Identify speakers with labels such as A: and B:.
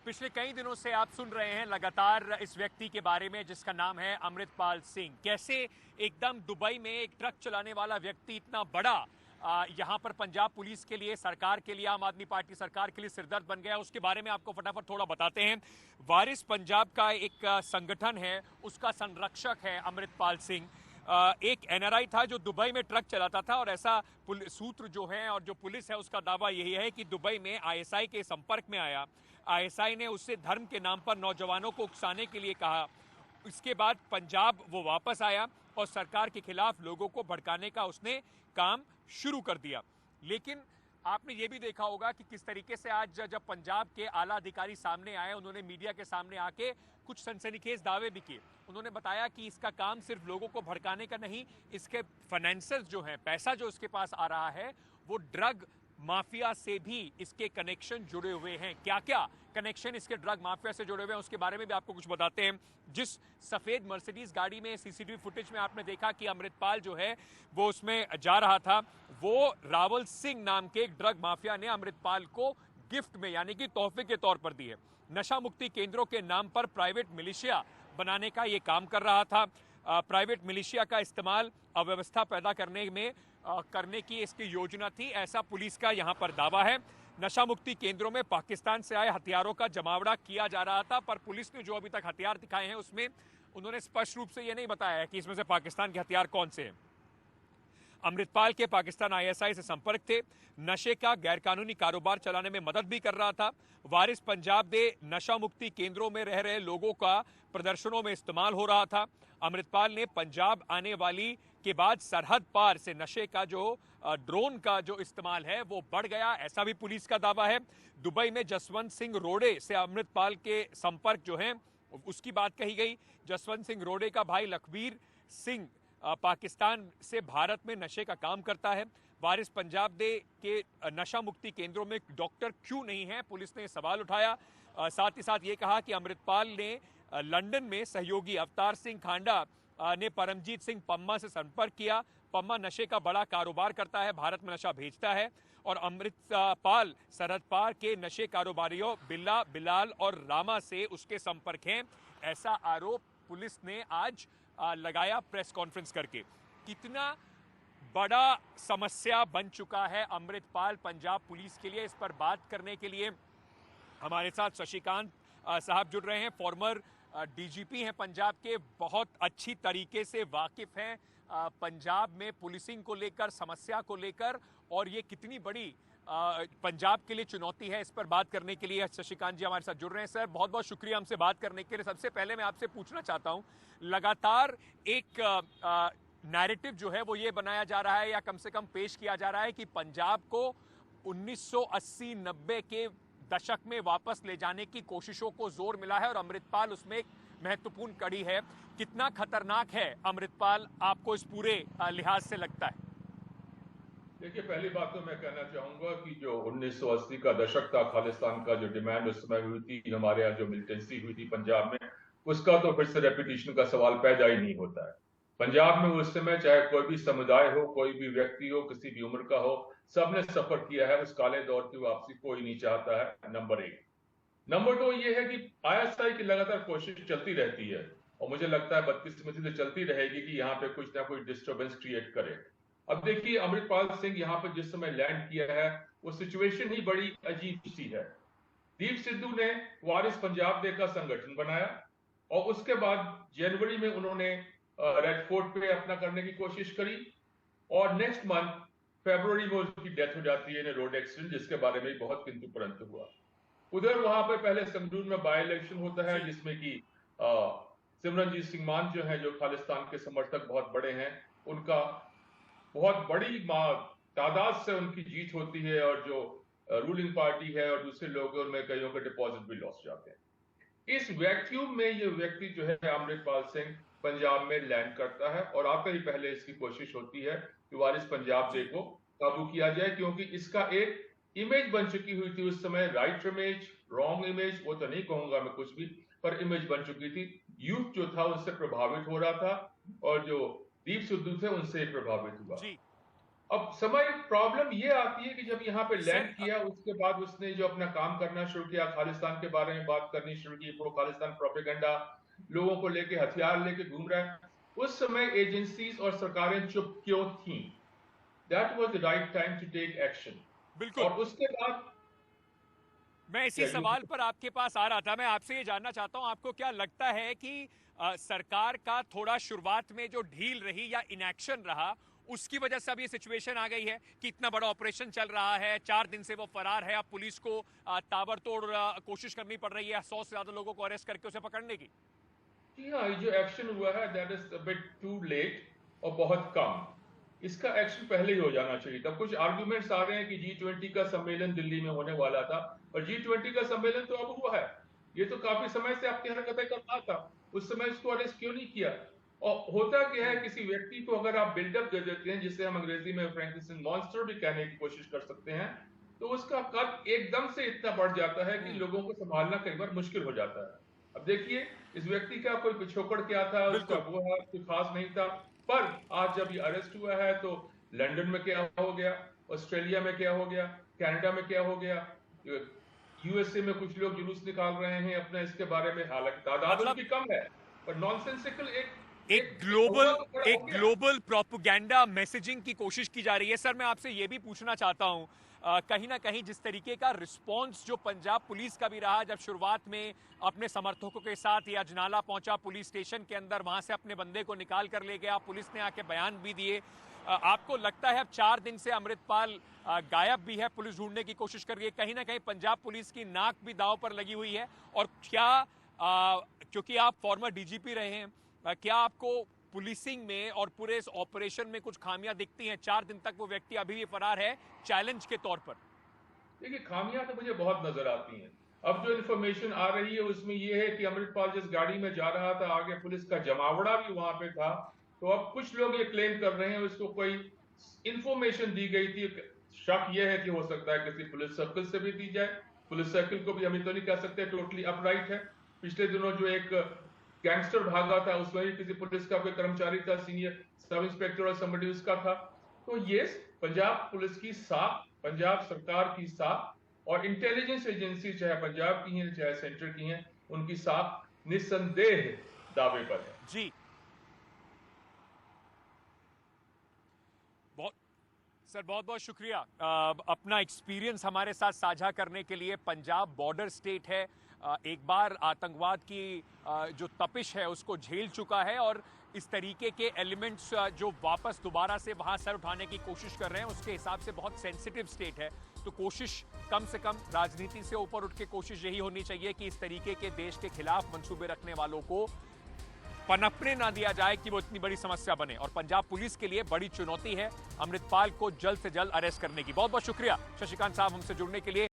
A: पिछले कई दिनों से आप सुन रहे हैं लगातार इस व्यक्ति के बारे में जिसका नाम है अमृतपाल सिंह। कैसे एकदम दुबई में एक ट्रक चलाने वाला व्यक्ति इतना बड़ा यहां पर पंजाब पुलिस के लिए, सरकार के लिए, आम आदमी पार्टी सरकार के लिए सिरदर्द बन गया, उसके बारे में आपको फटाफट थोड़ा बताते हैं। वारिस पंजाब का एक संगठन है, उसका संरक्षक है अमृतपाल सिंह। एक एनआरआई था जो दुबई में ट्रक चलाता था और ऐसा सूत्र जो है और जो पुलिस है उसका दावा यही है कि दुबई में आईएसआई के संपर्क में आया। आईएसआई ने उससे धर्म के नाम पर नौजवानों को उकसाने के लिए कहा। इसके बाद पंजाब वो वापस आया और सरकार के खिलाफ लोगों को भड़काने का उसने काम शुरू कर दिया। लेकिन आपने ये भी देखा होगा कि किस तरीके से आज जब पंजाब के आला अधिकारी सामने आए, उन्होंने मीडिया के सामने आके कुछ सनसनीखेज दावे भी किए। उन्होंने बताया कि इसका काम सिर्फ लोगों को भड़काने का नहीं, इसके फाइनेंसर्स जो हैं, पैसा जो इसके पास आ रहा है वो ड्रग माफिया से भी इसके कनेक्शन जुड़े हुए हैं। क्या क्या कनेक्शन इसके ड्रग माफिया से जुड़े हुए हैं उसके बारे में भी आपको कुछ बताते हैं। जिस सफेद मर्सिडीज गाड़ी में सीसीटीवी फुटेज में आपने देखा कि अमृतपाल जो है वो उसमें जा रहा था, वो रावल सिंह नाम के एक ड्रग माफिया ने अमृतपाल को गिफ्ट में यानी कि तोहफे के तौर पर दी है। नशा मुक्ति केंद्रों के नाम पर प्राइवेट मिलिशिया बनाने का ये काम कर रहा था। प्राइवेट मिलिशिया का इस्तेमाल अव्यवस्था पैदा करने की इसकी योजना थी, ऐसा पुलिस का यहां पर दावा है। नशा मुक्ति केंद्रों में पाकिस्तान से आए हथियारों का जमावड़ा किया जा रहा था, पर पुलिस ने जो अभी तक हथियार दिखाए हैं उसमें उन्होंने स्पष्ट रूप से यह नहीं बताया है कि इसमें से पाकिस्तान के हथियार कौन से हैं। अमृतपाल के पाकिस्तान आईएसआई से संपर्क थे, नशे का गैरकानूनी कारोबार चलाने में मदद भी कर रहा था। वारिस पंजाब दे नशा मुक्ति केंद्रों में रह रहे लोगों का प्रदर्शनों में इस्तेमाल हो रहा था। अमृतपाल ने पंजाब आने वाली के बाद सरहद पार से नशे का जो ड्रोन का जो इस्तेमाल है वो बढ़ गया, ऐसा भी पुलिस का दावा है। दुबई में जसवंत सिंह रोड़े से अमृतपाल के संपर्क जो है उसकी बात कही गई। जसवंत सिंह रोड़े का भाई लखबीर सिंह पाकिस्तान से भारत में नशे का काम करता है। वारिस पंजाब दे के नशा मुक्ति केंद्रों में डॉक्टर क्यों नहीं है, पुलिस ने सवाल उठाया। साथ ही साथ ये कहा कि अमृतपाल ने लंदन में सहयोगी अवतार सिंह खांडा ने परमजीत सिंह पम्मा से संपर्क किया। पम्मा नशे का बड़ा कारोबार करता है, भारत में नशा भेजता है और अमृतपाल सरहद पार के नशे कारोबारियों बिल्ला, बिलाल और रामा से उसके संपर्क हैं, ऐसा आरोप पुलिस ने आज लगाया प्रेस कॉन्फ्रेंस करके। कितना बड़ा समस्या बन चुका है अमृतपाल पंजाब पुलिस के लिए, इस पर बात करने के लिए हमारे साथ शशिकांत साहब जुड़ रहे हैं। फॉर्मर डीजीपी हैं पंजाब के, बहुत अच्छी तरीके से वाकिफ हैं पंजाब में पुलिसिंग को लेकर, समस्या को लेकर, और ये कितनी बड़ी पंजाब के लिए चुनौती है, इस पर बात करने के लिए शशिकांत जी हमारे साथ जुड़ रहे हैं। सर बहुत बहुत शुक्रिया हमसे बात करने के लिए। सबसे पहले मैं आपसे पूछना चाहता हूं, लगातार एक नैरेटिव जो है वो ये बनाया जा रहा है या कम से कम पेश किया जा रहा है कि पंजाब को 1980-90 के दशक में वापस ले जाने की कोशिशों को जोर मिला है और अमृतपाल उसमें एक महत्वपूर्ण कड़ी है। कितना खतरनाक है अमृतपाल आपको इस पूरे लिहाज से लगता है?
B: देखिए, पहली बात तो मैं कहना चाहूंगा कि जो 1980 का दशक था, खालिस्तान का जो डिमांड उस समय हुई थी, हमारे यहाँ जो मिलिटेंसी हुई थी पंजाब में, उसका तो फिर से रेपिटेशन का सवाल पैदा ही नहीं होता है। पंजाब में उस समय चाहे कोई भी समुदाय हो, कोई भी व्यक्ति हो, किसी भी उम्र का हो, सबने सफर किया है। उस काले दौर की वापसी कोई नहीं चाहता है, नंबर एक। नंबर दो ये है कि आईएसआई की लगातार कोशिश चलती रहती है और मुझे लगता है बदकिस्मती से चलती रहेगी कि यहाँ पे कुछ ना कुछ डिस्टर्बेंस क्रिएट करे। अब देखिए, अमृतपाल सिंह यहाँ पर जिस समय लैंड किया है वो सिचुएशन ही बड़ी अजीब सी है। दीप सिद्धू ने वारिस पंजाब डे का संगठन बनाया और उसके बाद जनवरी में उन्होंने रेड फोर्ट पे अपना करने की कोशिश करी और नेक्स्ट मंथ फरवरी में उसकी डेथ हो जाती है रोड एक्सीडेंट, जिसके बारे में बहुत किंतु परंतु हुआ। उधर वहां पे पहले संगरूर में बाय इलेक्शन होता है जिसमें कि सिमरनजीत सिंह मान जो है, जो खालिस्तान के समर्थक बहुत बड़े हैं, उनका बहुत बड़ी तादाद से उनकी जीत होती है और जो रूलिंग पार्टी है और दूसरे लोग हैं उनमें कईयों के डिपॉजिट भी लॉस जाते हैं। इस वैक्यूम में ये व्यक्ति जो है अमृतपाल सिंह पंजाब में लैंड करता है और आते ही पहले इसकी कोशिश होती है कि वारिस पंजाब डे को काबू किया जाए, क्योंकि इसका एक इमेज बन चुकी हुई थी उस समय, राइट इमेज, रॉन्ग इमेज, वो तो नहीं कहूंगा मैं कुछ भी, पर इमेज बन चुकी थी। यूथ जो था उससे प्रभावित हो रहा था और जो दीप सिद्धू थे उनसे प्रभावित हुआ। अब समय प्रॉब्लम ये आती है कि जब यहाँ पे लैंड
A: सर
B: किया उसके बाद उसने जो अपना काम करना शुरू किया, खालिस्तान के बारे में बात करनी शुरू की, प्रो खालिस्तान प्रोपेगेंडा, लोगों को लेके हथियार लेके घूम रहा है, उस समय एजेंसीज और सरकारें चुप क्यों थीं? That was the right time to take action.
A: बिल्कुल,
B: और उसके बाद
A: मैं इसी सवाल पर आपके पास आ रहा था। मैं आपसे ये जानना चाहता हूं, आपको क्या लगता है कि सरकार का थोड़ा शुरुआत में जो ढील रही या इनएक्शन रहा, उसकी वजह से अब ये सिचुएशन आ गई है कि इतना बड़ा ऑपरेशन चल रहा है, 4 दिन से वो फरार है, अब पुलिस को ताबड़तोड़ कोशिश करनी पड़ रही है 100 से ज्यादा लोगों को अरेस्ट करके उसे पकड़ने की?
B: जी हाँ, ये जो एक्शन हुआ है that is a bit too late और बहुत कम। इसका एक्शन पहले ही हो जाना चाहिए था। कुछ आर्गुमेंट्स आ रहे हैं कि G20 का सम्मेलन दिल्ली में होने वाला था और G20 का सम्मेलन तो अब हुआ है। ये तो काफी समय से आपकी हरकतें कर रहा था, उस समय इसको अरेस्ट क्यों नहीं किया? और होता क्या है, किसी व्यक्ति को अगर आप बिल्डअप दे देते हैं, जिसे हम अंग्रेजी में फ्रैंकलिन मॉन्स्टर भी कहने की कोशिश कर सकते हैं, तो उसका कद एकदम से इतना बढ़ जाता है कि लोगों को संभालना कई बार मुश्किल हो जाता है। अब देखिए, इस व्यक्ति का कोई पिछोकड़ क्या था, उसका
A: बिल्कुल।
B: वो है कोई खास नहीं था, पर आज जब ये अरेस्ट हुआ है तो लंदन में क्या हो गया, ऑस्ट्रेलिया में क्या हो गया, कनाडा में क्या हो गया, यूएसए में कुछ लोग जुलूस निकाल रहे हैं अपने इसके बारे में, हालांकि तादाद
A: मतलब
B: उनकी कम है, पर नॉनसेंसिकल एक
A: एक
B: एक हवा
A: ग्लोबल
B: तो खड़ा हो
A: एक
B: गया।
A: ग्लोबल प्रोपेगेंडा मैसेजिंग की कोशिश की जा रही है। सर मैं आपसे ये भी पूछना चाहता हूं, कहीं ना कहीं जिस तरीके का रिस्पांस जो पंजाब पुलिस का भी रहा, जब शुरुआत में अपने समर्थकों के साथ ये अजनाला पहुंचा पुलिस स्टेशन के अंदर, वहां से अपने बंदे को निकाल कर ले गया, पुलिस ने आके बयान भी दिए, आपको लगता है अब 4 दिन से अमृतपाल गायब भी है, पुलिस ढूंढने की कोशिश कर रही है, कहीं ना कहीं पंजाब पुलिस की नाक भी दांव पर लगी हुई है? और क्या क्योंकि आप फॉर्मर डीजीपी रहे हैं, क्या आपको पुलिसिंग में और पूरे इस ऑपरेशन में कुछ खामियां दिखती हैं? 4 दिन तक वो व्यक्ति अभी भी फरार है चैलेंज के तौर पर।
B: देखिए, खामियां तो मुझे बहुत नजर आती हैं। अब जो इन्फॉर्मेशन आ रही है उसमें यह है कि अमृतपाल जिस गाड़ी में जा रहा था, आगे पुलिस का जमावड़ा भी वहां पे था, तो अब कुछ लोग ये क्लेम कर रहे हैं उसको कोई इंफॉर्मेशन दी गई थी। शक यह है कि हो सकता है किसी पुलिस सर्कल से भी दी जाए। पुलिस सर्कल को भी हम तो नहीं कह सकते टोटली अपराइट है। पिछले दिनों जो एक गैंगस्टर भागा था उसमें भी किसी पुलिस का कोई कर्मचारी था, सीनियर सब इंस्पेक्टर और समबडी उसका था। तो ये पंजाब पुलिस की साख, पंजाब सरकार की साख और इंटेलिजेंस एजेंसी चाहे पंजाब की हैं चाहे सेंटर की हैं, उनकी साख निस्संदेह दावे पर है।
A: जी, बहुत सर बहुत बहुत शुक्रिया अपना एक्सपीरियंस हमारे साथ साझा करने के लिए। पंजाब बॉर्डर स्टेट है, एक बार आतंकवाद की जो तपिश है उसको झेल चुका है, और इस तरीके के एलिमेंट्स जो वापस दोबारा से वहां सर उठाने की कोशिश कर रहे हैं, उसके हिसाब से बहुत सेंसिटिव स्टेट है। तो कोशिश कम से कम राजनीति से ऊपर उठ के कोशिश यही होनी चाहिए कि इस तरीके के देश के खिलाफ मंसूबे रखने वालों को पनपने ना दिया जाए कि वो इतनी बड़ी समस्या बने। और पंजाब पुलिस के लिए बड़ी चुनौती है अमृतपाल को जल्द से जल्द अरेस्ट करने की। बहुत बहुत शुक्रिया शशिकांत साहब हमसे जुड़ने के लिए।